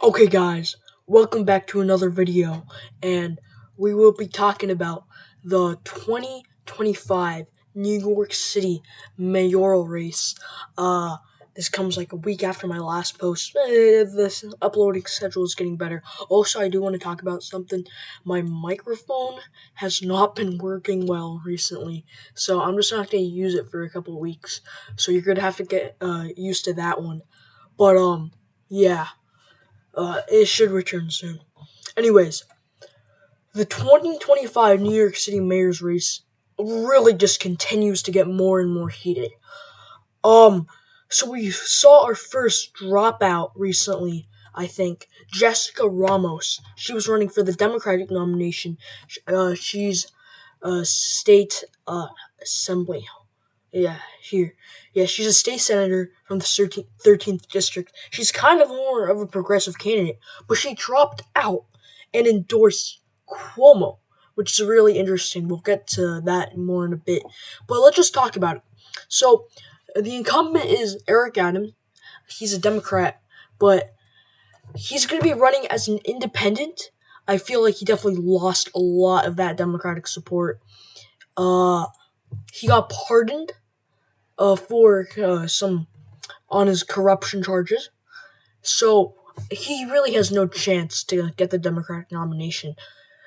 Okay guys, welcome back to another video, and we will be talking about the 2025 New York City mayoral race. This comes like a week after my last post. This uploading schedule is getting better. Also, I do want to talk about something. My microphone has not been working well recently, so I'm just not going to use it for a couple of weeks. So you're going to have to get used to that one. But, yeah. It should return soon. Anyways, the 2025 New York City mayor's race really just continues to get more and more heated. Um, so we saw our first dropout recently, I think. Jessica Ramos. She was running for the Democratic nomination. She's a state assembly. Yeah, here. Yeah, she's a state senator from the 13th district. She's kind of more of a progressive candidate, but she dropped out and endorsed Cuomo, which is really interesting. We'll get to that more in a bit. But let's just talk about it. So, the incumbent is Eric Adams. He's a Democrat, but he's going to be running as an independent. I feel like he definitely lost a lot of that Democratic support. Uh, he got pardoned for some on his corruption charges. So he really has no chance to get the Democratic nomination.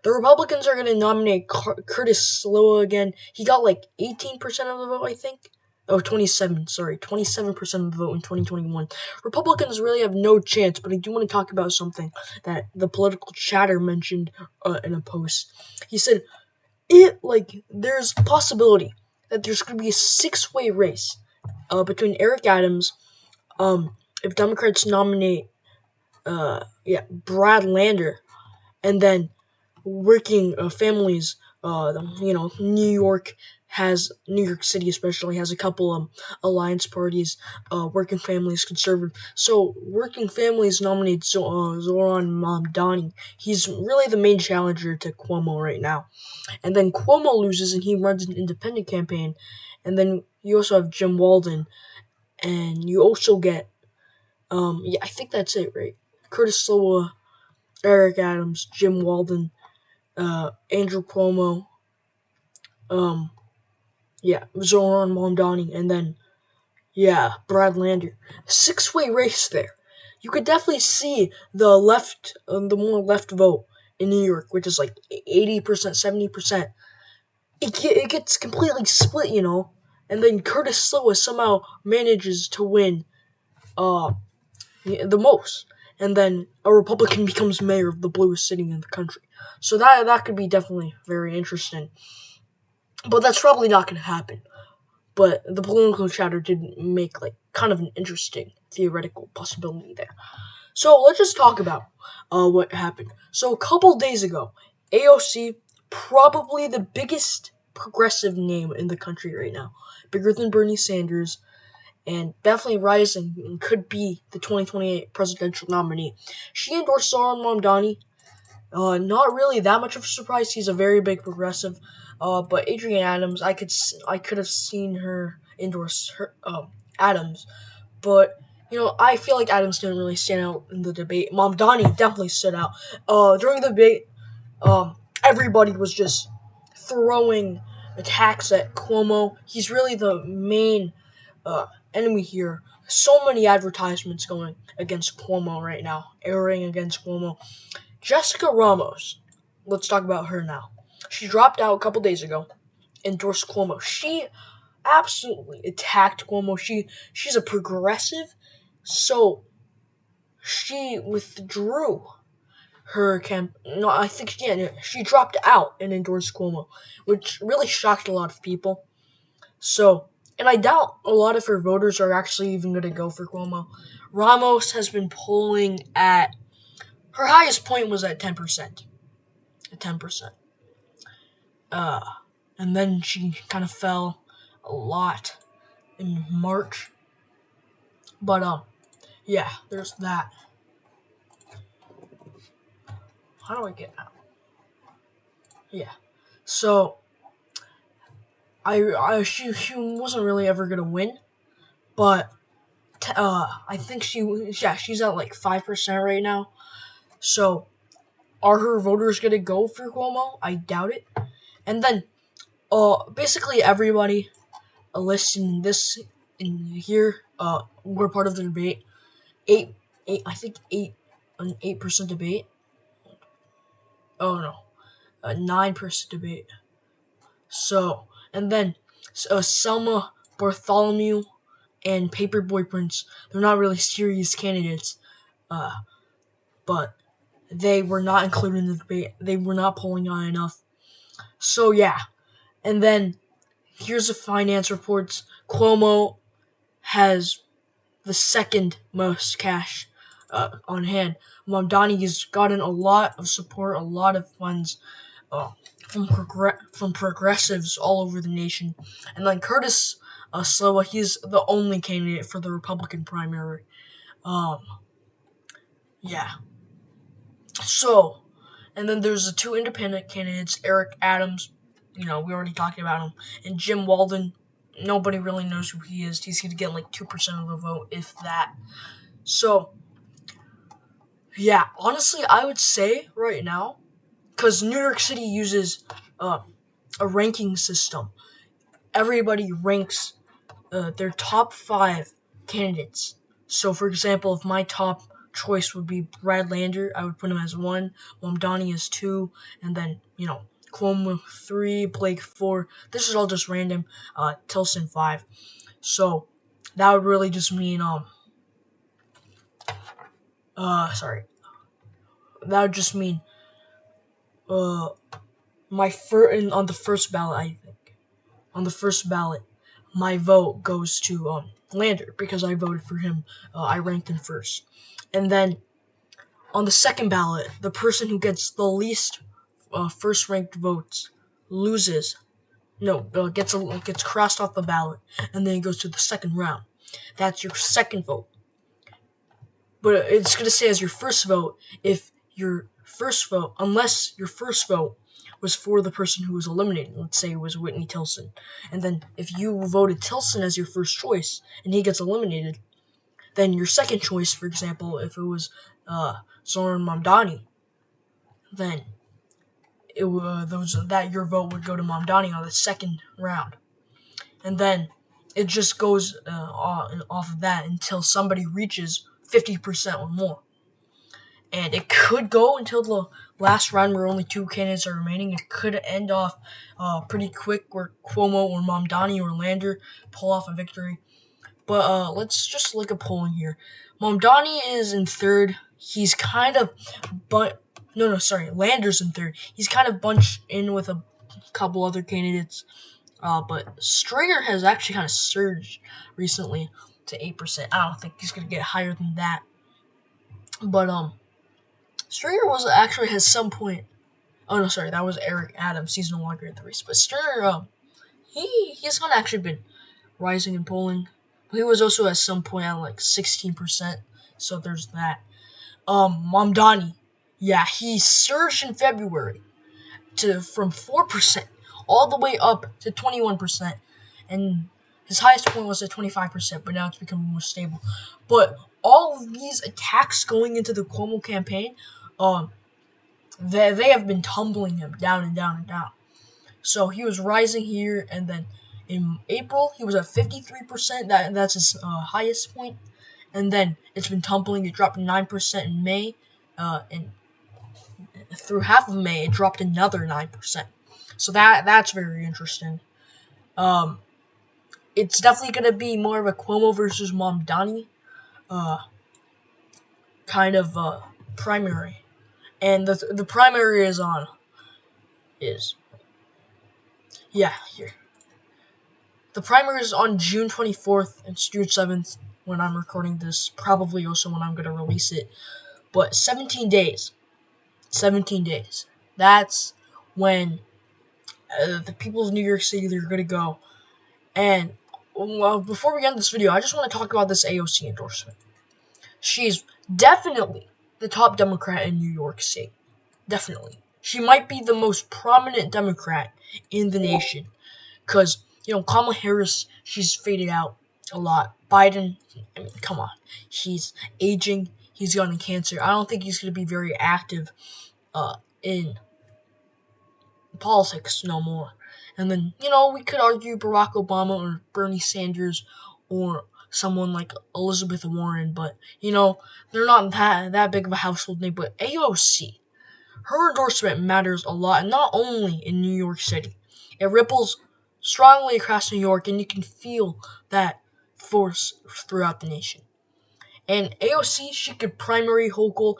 The Republicans are going to nominate Curtis Sliwa again. He got like 18% of the vote, I think. Oh, 27, sorry. 27% of the vote in 2021. Republicans really have no chance, but I do want to talk about something that the political chatter mentioned in a post. He said, there's a possibility that there's going to be a six-way race between Eric Adams, if Democrats nominate, Brad Lander, and then working families, New York City especially has a couple alliance parties, working families, conservative. So working families nominate Zoran Mamdani. He's really the main challenger to Cuomo right now. And then Cuomo loses and he runs an independent campaign. And then you also have Jim Walden, and you also get I think that's it, right? Curtis Sliwa, Eric Adams, Jim Walden, Andrew Cuomo, um, Zoran Mondani, and then, Brad Lander. Six-way race there. You could definitely see the more left vote in New York, which is like 80%, 70%. It gets completely split, and then Curtis Sliwa somehow manages to win, uh, the most. And then a Republican becomes mayor of the bluest city in the country. So that could be definitely very interesting. But that's probably not going to happen. But the political chatter did make like kind of an interesting theoretical possibility there. So let's just talk about what happened. So a couple days ago, AOC, probably the biggest progressive name in the country right now, bigger than Bernie Sanders, and definitely rising and could be the 2028 presidential nominee. She endorsed Zoran Mamdani. Not really that much of a surprise. He's a very big progressive. But Adrienne Adams, I could have seen her endorse Adams, but I feel like Adams didn't really stand out in the debate. Mamdani definitely stood out. During the debate, everybody was just throwing attacks at Cuomo. He's really the main uh, enemy here. So many advertisements going against Cuomo right now, airing against Cuomo. Jessica Ramos, let's talk about her now. She dropped out a couple days ago, endorsed Cuomo. She absolutely attacked Cuomo. She's a progressive, so she withdrew her camp. No, I think she dropped out and endorsed Cuomo, which really shocked a lot of people. So, and I doubt a lot of her voters are actually even going to go for Cuomo. Ramos has been polling at her highest point was at 10%. At 10%. Uh, and then she kind of fell a lot in March. But there's that. How do I get out? Yeah. So she wasn't really ever gonna win, but I think she's at like 5% right now. So are her voters gonna go for Cuomo? I doubt it. And then basically everybody listed in here were part of the debate. Eight eight I think an 8% debate. Oh no, a 9% debate. So and then Selma Bartholomew and Paperboy Prince. They're not really serious candidates, uh, but they were not included in the debate. They were not polling high enough. So yeah, and then here's the finance reports. Cuomo has the second most cash on hand. Mamdani has gotten a lot of support, a lot of funds uh, from progressives all over the nation. And then Curtis Sliwa, he's the only candidate for the Republican primary. Um, yeah. So, and then there's the two independent candidates, Eric Adams. We already talked about him, and Jim Walden. Nobody really knows who he is. He's going to get like 2% of the vote, if that. So, yeah, honestly, I would say right now, because New York City uses uh, a ranking system. Everybody ranks their top 5 candidates. So, for example, if my top choice would be Brad Lander, I would put him as 1, Mamdani as 2, and then, Cuomo 3, Blake 4. This is all just random. Tilson 5. So, that would really just mean, sorry. That would just mean, uh, on the first ballot, I think. On the first ballot, my vote goes to Lander because I voted for him. I ranked him first, and then on the second ballot, the person who gets the least first ranked votes loses. No, gets crossed off the ballot, and then it goes to the second round. That's your second vote, but it's gonna say as your first vote if your first vote, unless your first vote was for the person who was eliminated. Let's say it was Whitney Tilson. And then if you voted Tilson as your first choice and he gets eliminated, then your second choice, for example, if it was Zoran Mamdani, then your vote would go to Mamdani on the second round. And then it just goes off of that until somebody reaches 50% or more. And it could go until the last round where only 2 candidates are remaining. It could end off pretty quick where Cuomo or Mamdani or Lander pull off a victory. But let's just look at polling here. Mamdani is in third. He's kind of Lander's in third. He's kind of bunched in with a couple other candidates. But Strayer has actually kind of surged recently to 8%. I don't think he's gonna get higher than that. But Stringer was actually at some point. Oh no, sorry, that was Eric Adams. He's no longer in the race. But Stringer, he's not actually been rising in polling. But he was also at some point at like 16%. So there's that. Mamdani, yeah, he surged in February from 4% all the way up to 21%, and his highest point was at 25%. But now it's becoming more stable. But all of these attacks going into the Cuomo campaign, they have been tumbling him down and down and down. So he was rising here, and then in April he was at 53%. That's his highest point, and then it's been tumbling. It dropped 9% in May, and through half of May it dropped another 9%. So that's very interesting. It's definitely gonna be more of a Cuomo versus Mamdani kind of primary. And the primary is here. The primary is on June 24th. It's June 7th when I'm recording this. Probably also when I'm going to release it. But 17 days. 17 days. That's when the people of New York City, they're going to go. And before we end this video, I just want to talk about this AOC endorsement. She's definitely the top Democrat in New York State. Definitely. She might be the most prominent Democrat in the nation. Because, Kamala Harris, she's faded out a lot. Biden, I mean, come on. He's aging. He's gotten cancer. I don't think he's going to be very active in politics no more. And then, we could argue Barack Obama or Bernie Sanders or someone like Elizabeth Warren, but, they're not that big of a household name. But AOC, her endorsement matters a lot, and not only in New York City. It ripples strongly across New York, and you can feel that force throughout the nation. And AOC, she could primary Hochul.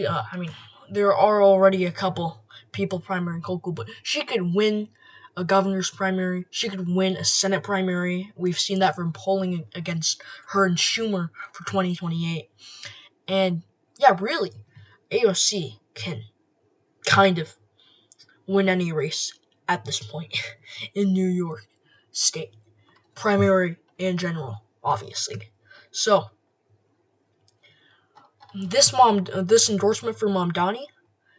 I mean, there are already a couple people primary Hochul, but she could win a governor's primary. She could win a Senate primary. We've seen that from polling against her and Schumer for 2028. And yeah, really, AOC can kind of win any race at this point in New York State, primary and general, obviously. So this endorsement for Mamdani,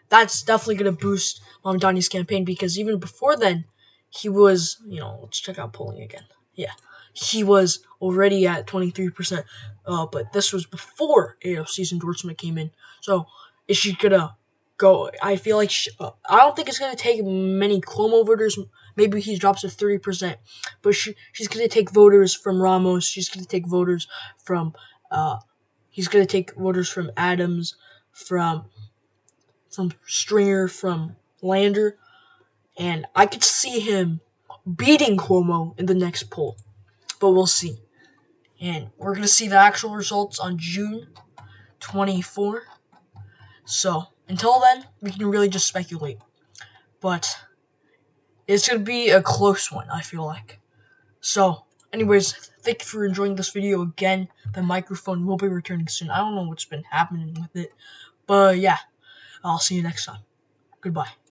that's definitely gonna boost Mamdani's campaign, because even before then, he was, let's check out polling again. Yeah, he was already at 23%. But this was before AOC's endorsement came in. So is she gonna go? I feel like I don't think it's gonna take many Cuomo voters. Maybe he drops to 30%, but she's gonna take voters from Ramos. She's gonna take voters from he's gonna take voters from Adams, from Stringer, from Lander, and I could see him beating Cuomo in the next poll, but we'll see. And we're going to see the actual results on June 24. So until then, we can really just speculate. But it's going to be a close one, I feel like. So, anyways, thank you for enjoying this video again. The microphone will be returning soon. I don't know what's been happening with it. But yeah, I'll see you next time. Goodbye.